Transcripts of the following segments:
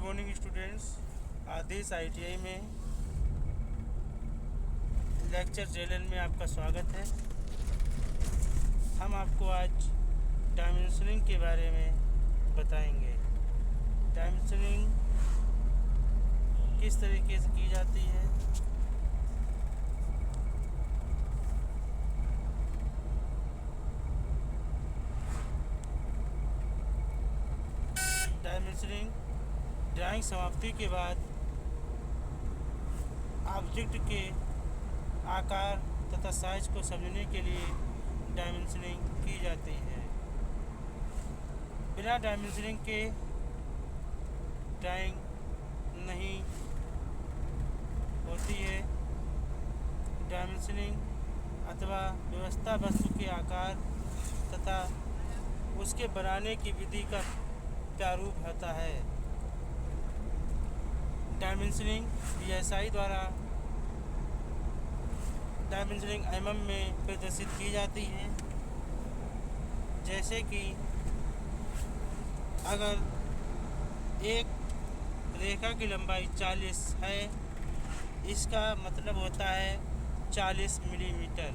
Morning students. Adesh ITI में lecture channel में आपका स्वागत है। हम आपको आज डायमेंशनिंग के बारे में बताएंगे। डायमेंशनिंग किस तरीके से की जाती है, डायमेंशनिंग ड्राइंग समाप्ति के बाद ऑब्जेक्ट के आकार तथा साइज को समझने के लिए डायमेंशनिंग की जाती है। बिना डायमेंशनिंग के ड्राइंग नहीं होती है। डायमेंशनिंग अथवा व्यवस्था वस्तु के आकार तथा उसके बनाने की विधि का प्रारूप होता है। डायमेंशनिंग BSI द्वारा डायमेंशनिंग mm में प्रदर्शित की जाती है। जैसे कि अगर एक रेखा की लंबाई 40 है, इसका मतलब होता है 40 मिलीमीटर।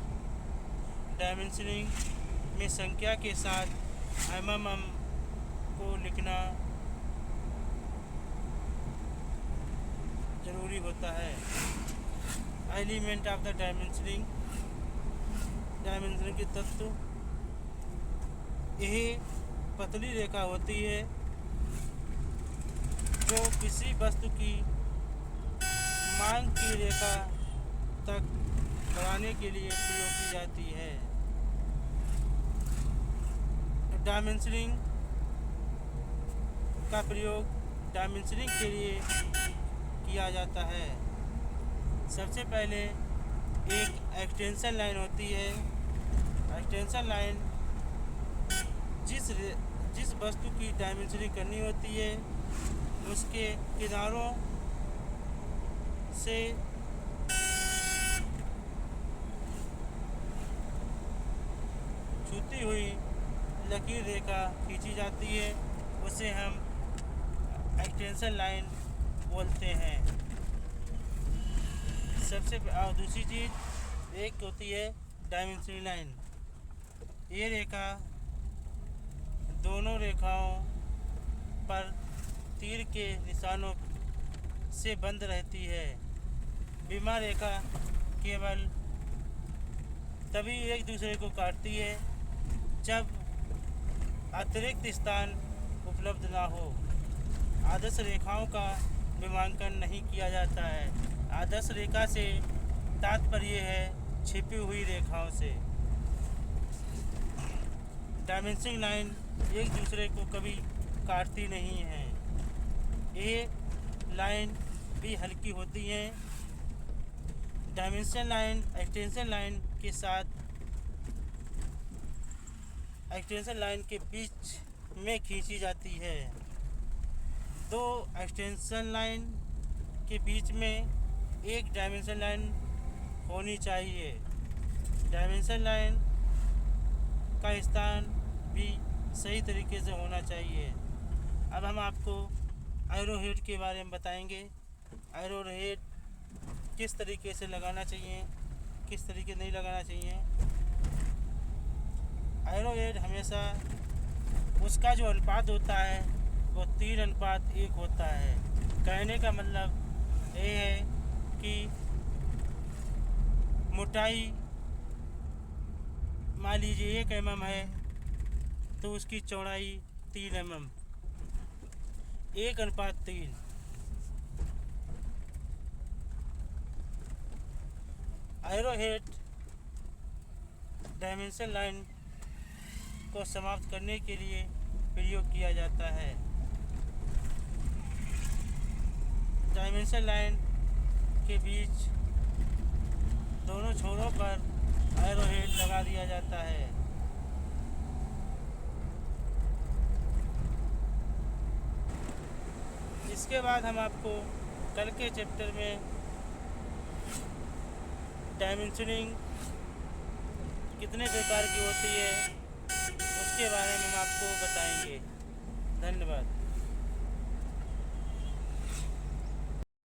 डायमेंशनिंग में संख्या के साथ mm को लिखना जरूरी होता है। एलिमेंट ऑफ द डायमेंशनिंग के तत्व, यह पतली रेखा होती है जो किसी वस्तु की मांग की रेखा तक बढ़ाने के लिए प्रयोग की जाती है। डायमेंशनिंग का प्रयोग डायमेंशनिंग के लिए किया जाता है। सबसे पहले एक एक्सटेंशन लाइन होती है। एक्सटेंशन लाइन जिस वस्तु की डायमेंशनिंग करनी होती है उसके किनारों से छूती हुई लकीर रेखा खींची जाती है, उसे हम एक्सटेंशन लाइन बोलते हैं। दूसरी चीज़ एक होती है डायमेंशनिंग लाइन। ये रेखा दोनों रेखाओं पर तीर के निशानों से बंद रहती है। बीमा रेखा केवल तभी एक दूसरे को काटती है जब अतिरिक्त स्थान उपलब्ध ना हो। आदर्श रेखाओं का विमांकन नहीं किया जाता है। आदर्श रेखा से तात्पर्य है छिपी हुई रेखाओं से। डायमेंशनिंग लाइन एक दूसरे को कभी काटती नहीं है। ये लाइन भी हल्की होती है। डायमेंशन लाइन एक्सटेंशन लाइन के साथ एक्सटेंशन लाइन के बीच में खींची जाती है। दो एक्सटेंशन लाइन के बीच में एक डायमेंशन लाइन होनी चाहिए। डायमेंशन लाइन का स्थान भी सही तरीके से होना चाहिए। अब हम आपको एरो हेड के बारे में बताएंगे। एरो हेड किस तरीके से लगाना चाहिए, किस तरीके नहीं लगाना चाहिए। एरो हेड हमेशा उसका जो अनुपात होता है वो 3:1 होता है। कहने का मतलब ये है कि मोटाई मान लीजिए 1 mm है तो उसकी चौड़ाई 3 mm, 1:3। Arrow head dimension line को समाप्त करने के लिए प्रयोग किया जाता है। डायमेंशन लाइन के बीच दोनों छोरों पर एरो हेड लगा दिया जाता है। इसके बाद हम आपको कल के चैप्टर में डायमेंशनिंग कितने प्रकार की होती है उसके बारे में हम आपको बताएंगे। धन्यवाद।